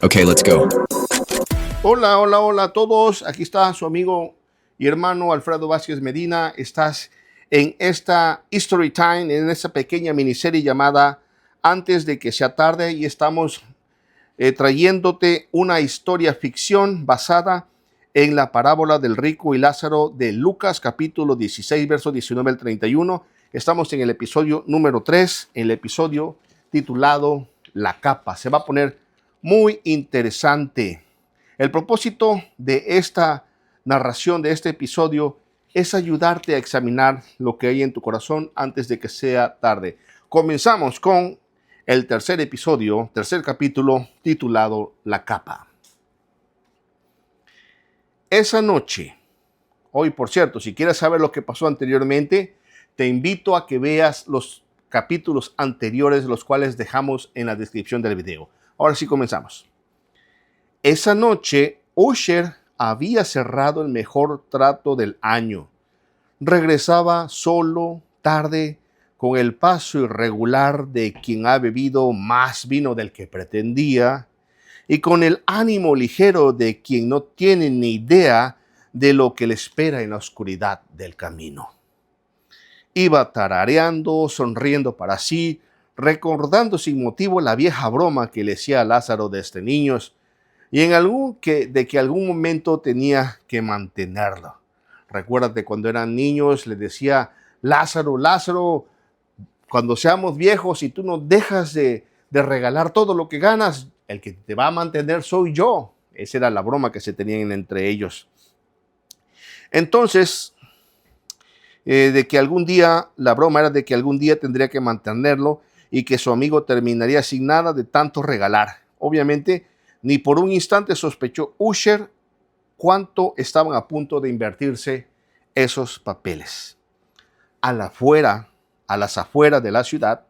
Okay, let's go. Hola, hola, hola a todos. Aquí está su amigo y hermano Alfredo Vázquez Medina. Estás en esta History Time, en esta pequeña miniserie llamada Antes de que sea tarde, y estamos trayéndote una historia ficción basada en la parábola del rico y Lázaro de Lucas, capítulo 16, verso 19 al 31. Estamos en el episodio número 3, el episodio titulado La capa. Se va a poner muy interesante. El propósito de esta narración, de este episodio, es ayudarte a examinar lo que hay en tu corazón antes de que sea tarde. Comenzamos con el tercer episodio, tercer capítulo, titulado La capa. Esa noche, hoy por cierto, si quieres saber lo que pasó anteriormente, te invito a que veas los capítulos anteriores, los cuales dejamos en la descripción del video. Ahora sí comenzamos. Esa noche, Usher había cerrado el mejor trato del año. Regresaba solo, tarde, con el paso irregular de quien ha bebido más vino del que pretendía, y con el ánimo ligero de quien no tiene ni idea de lo que le espera en la oscuridad del camino. Iba tarareando, sonriendo para sí, recordando sin motivo la vieja broma que le hacía a Lázaro desde niños, y de que algún momento tenía que mantenerlo. Recuérdate cuando eran niños, le decía: Lázaro, Lázaro, cuando seamos viejos y tú no dejas de regalar todo lo que ganas, el que te va a mantener soy yo. Esa era la broma que se tenían entre ellos. Entonces, de que algún día, la broma era de que algún día tendría que mantenerlo y que su amigo terminaría sin nada de tanto regalar. Obviamente, ni por un instante sospechó Usher cuánto estaban a punto de invertirse esos papeles. A las afueras de la ciudad,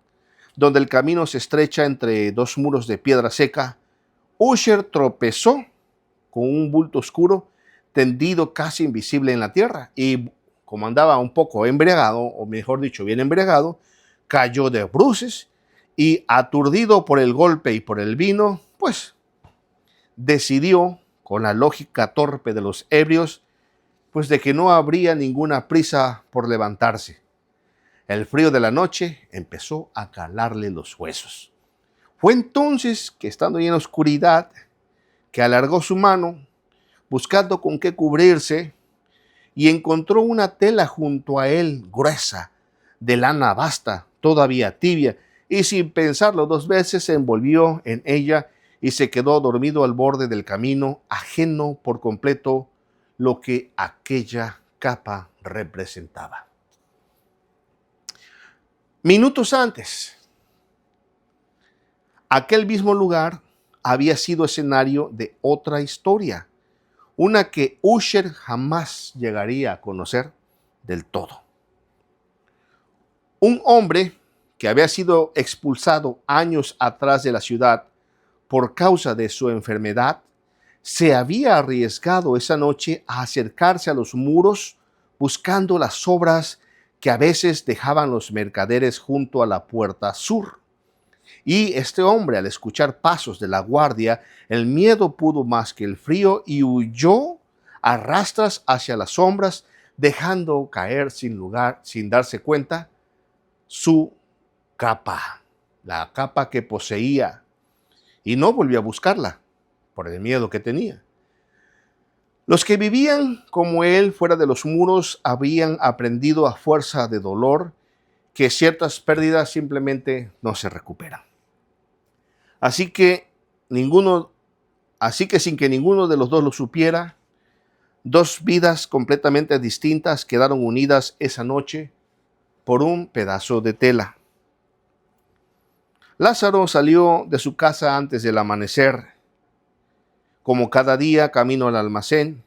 donde el camino se estrecha entre dos muros de piedra seca, Usher tropezó con un bulto oscuro tendido casi invisible en la tierra y, como andaba un poco embriagado, o mejor dicho, bien embriagado, cayó de bruces y, aturdido por el golpe y por el vino, pues decidió, con la lógica torpe de los ebrios, pues de que no habría ninguna prisa por levantarse. El frío de la noche empezó a calarle los huesos. Fue entonces que, estando en la oscuridad, que alargó su mano, buscando con qué cubrirse, y encontró una tela junto a él, gruesa, de lana basta, todavía tibia, y sin pensarlo dos veces se envolvió en ella y se quedó dormido al borde del camino, ajeno por completo lo que aquella capa representaba. Minutos antes, aquel mismo lugar había sido escenario de otra historia, una que Usher jamás llegaría a conocer del todo. Un hombre que había sido expulsado años atrás de la ciudad por causa de su enfermedad, se había arriesgado esa noche a acercarse a los muros buscando las sobras que a veces dejaban los mercaderes junto a la puerta sur. Y este hombre, al escuchar pasos de la guardia, el miedo pudo más que el frío y huyó a rastras hacia las sombras, dejando caer sin darse cuenta, su capa, la capa que poseía, y no volvió a buscarla por el miedo que tenía. Los que vivían como él fuera de los muros habían aprendido a fuerza de dolor que ciertas pérdidas simplemente no se recuperan. Así que sin que ninguno de los dos lo supiera, dos vidas completamente distintas quedaron unidas esa noche por un pedazo de tela. Lázaro salió de su casa antes del amanecer, como cada día, camino al almacén,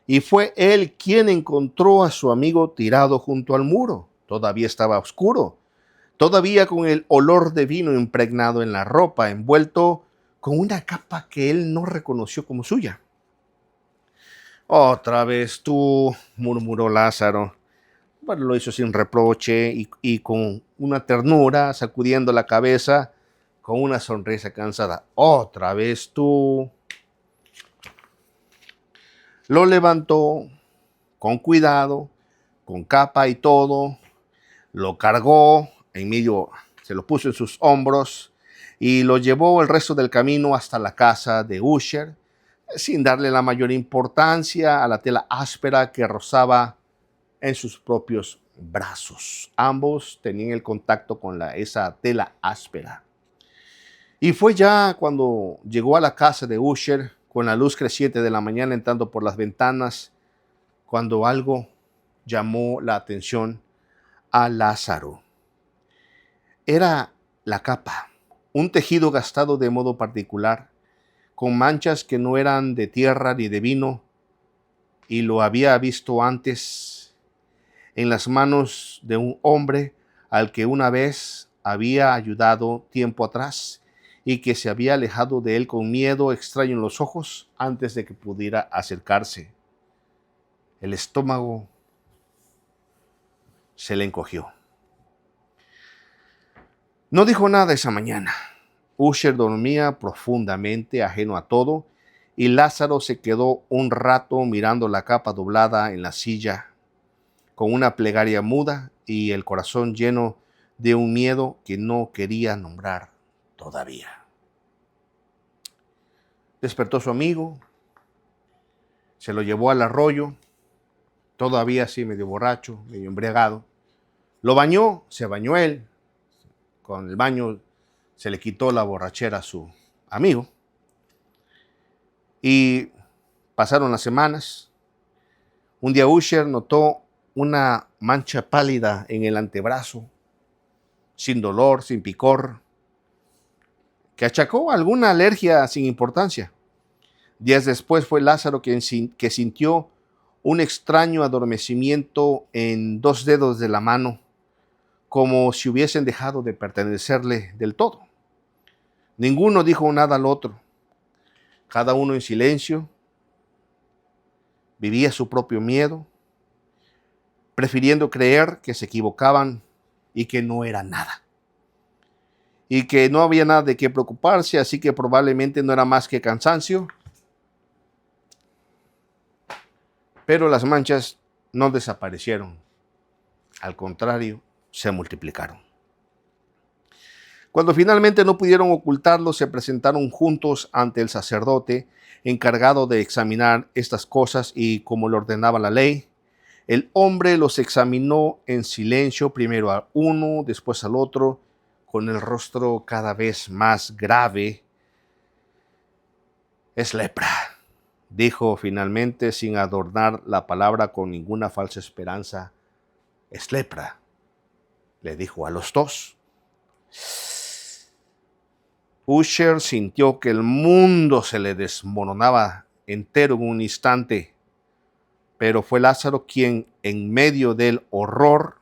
y fue él quien encontró a su amigo tirado junto al muro. Todavía estaba oscuro, todavía con el olor de vino impregnado en la ropa, envuelto con una capa que él no reconoció como suya. «Otra vez tú», murmuró Lázaro. Bueno, lo hizo sin reproche y con una ternura, sacudiendo la cabeza, con una sonrisa cansada. Otra vez tú. Lo levantó con cuidado, con capa y todo, lo cargó, en medio se lo puso en sus hombros y lo llevó el resto del camino hasta la casa de Usher, sin darle la mayor importancia a la tela áspera que rozaba en sus propios brazos. Ambos tenían el contacto con esa tela áspera. Y fue ya cuando llegó a la casa de Usher, con la luz creciente de la mañana entrando por las ventanas, cuando algo llamó la atención a Lázaro. Era la capa, un tejido gastado de modo particular, con manchas que no eran de tierra ni de vino, y lo había visto antes en las manos de un hombre al que una vez había ayudado tiempo atrás y que se había alejado de él con miedo extraño en los ojos antes de que pudiera acercarse. El estómago se le encogió. No dijo nada esa mañana. Usher dormía profundamente, ajeno a todo, y Lázaro se quedó un rato mirando la capa doblada en la silla, con una plegaria muda y el corazón lleno de un miedo que no quería nombrar todavía. Despertó su amigo, se lo llevó al arroyo, todavía así medio borracho, medio embriagado. Lo bañó, se bañó él. Con el baño se le quitó la borrachera a su amigo. Y pasaron las semanas. Un día Usher notó una mancha pálida en el antebrazo, sin dolor, sin picor, que achacó alguna alergia sin importancia. Días después fue Lázaro que sintió un extraño adormecimiento en 2 dedos de la mano, como si hubiesen dejado de pertenecerle del todo. Ninguno dijo nada al otro. Cada uno en silencio vivía su propio miedo, prefiriendo creer que se equivocaban y que no era nada. Y que no había nada de qué preocuparse, así que probablemente no era más que cansancio. Pero las manchas no desaparecieron. Al contrario, se multiplicaron. Cuando finalmente no pudieron ocultarlo, se presentaron juntos ante el sacerdote, encargado de examinar estas cosas y como le ordenaba la ley. El hombre los examinó en silencio, primero a uno, después al otro, con el rostro cada vez más grave. Es lepra, dijo finalmente, sin adornar la palabra con ninguna falsa esperanza. Es lepra, le dijo a los dos. Usher sintió que el mundo se le desmoronaba entero en un instante, pero fue Lázaro quien, en medio del horror,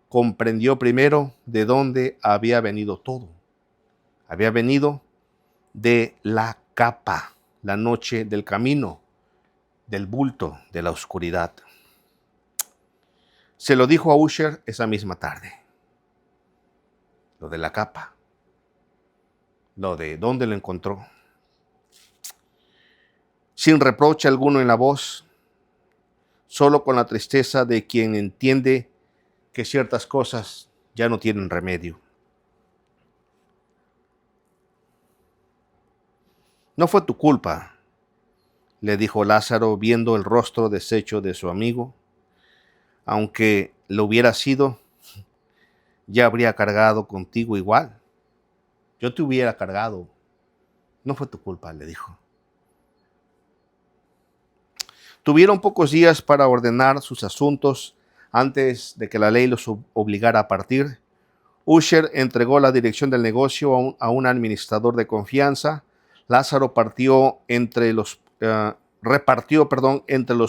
comprendió primero de dónde había venido todo. Había venido de la capa, la noche del camino, del bulto, de la oscuridad. Se lo dijo a Usher esa misma tarde. Lo de la capa. Lo de dónde lo encontró. Sin reproche alguno en la voz, solo con la tristeza de quien entiende que ciertas cosas ya no tienen remedio. No fue tu culpa, le dijo Lázaro, viendo el rostro deshecho de su amigo. Aunque lo hubiera sido, ya habría cargado contigo igual. Yo te hubiera cargado. No fue tu culpa, le dijo. Tuvieron pocos días para ordenar sus asuntos antes de que la ley los obligara a partir. Usher entregó la dirección del negocio a un administrador de confianza. Lázaro repartió entre los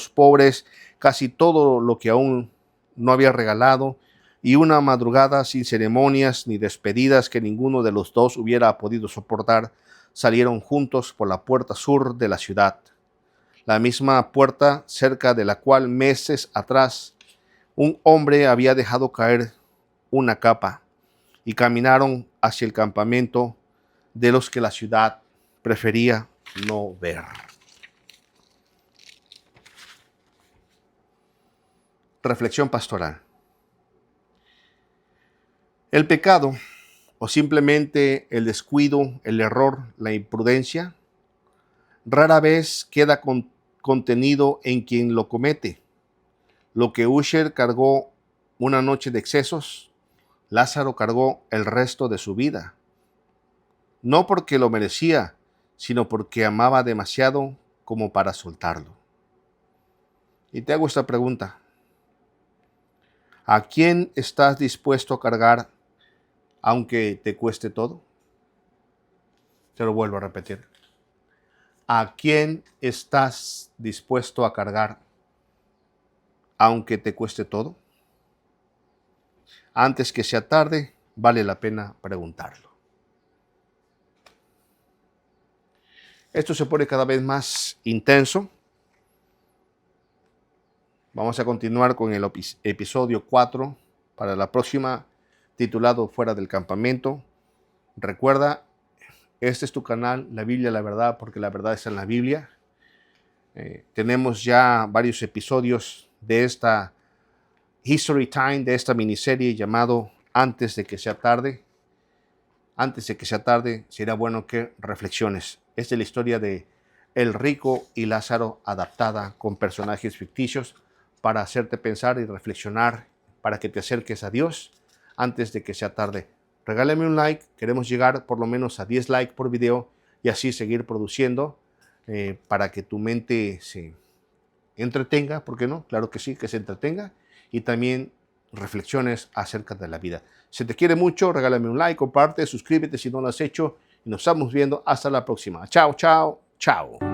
pobres casi todo lo que aún no había regalado, y una madrugada sin ceremonias ni despedidas que ninguno de los dos hubiera podido soportar, salieron juntos por la puerta sur de la ciudad, la misma puerta cerca de la cual meses atrás un hombre había dejado caer una capa, y caminaron hacia el campamento de los que la ciudad prefería no ver. Reflexión pastoral. El pecado, o simplemente el descuido, el error, la imprudencia, rara vez queda contenido en quien lo comete. Lo que Usher cargó una noche de excesos, Lázaro cargó el resto de su vida. No porque lo merecía, sino porque amaba demasiado como para soltarlo. Y te hago esta pregunta. ¿A quién estás dispuesto a cargar aunque te cueste todo? Te lo vuelvo a repetir. ¿A quién estás dispuesto a cargar aunque te cueste todo? Antes que sea tarde, vale la pena preguntarlo. Esto se pone cada vez más intenso. Vamos a continuar con el episodio 4 para la próxima, titulado Fuera del Campamento. Recuerda, este es tu canal, La Biblia, la verdad, porque la verdad está en la Biblia. Tenemos ya varios episodios de esta History Time, de esta miniserie llamado Antes de que sea tarde. Antes de que sea tarde, será bueno que reflexiones. Esta es la historia de El Rico y Lázaro adaptada con personajes ficticios para hacerte pensar y reflexionar, para que te acerques a Dios antes de que sea tarde. Regálame un like, queremos llegar por lo menos a 10 likes por video y así seguir produciendo para que tu mente se entretenga, ¿por qué no? Claro que sí, que se entretenga y también reflexiones acerca de la vida. Si te quiere mucho, regálame un like, comparte, suscríbete si no lo has hecho y nos estamos viendo hasta la próxima. Chao, chao, chao.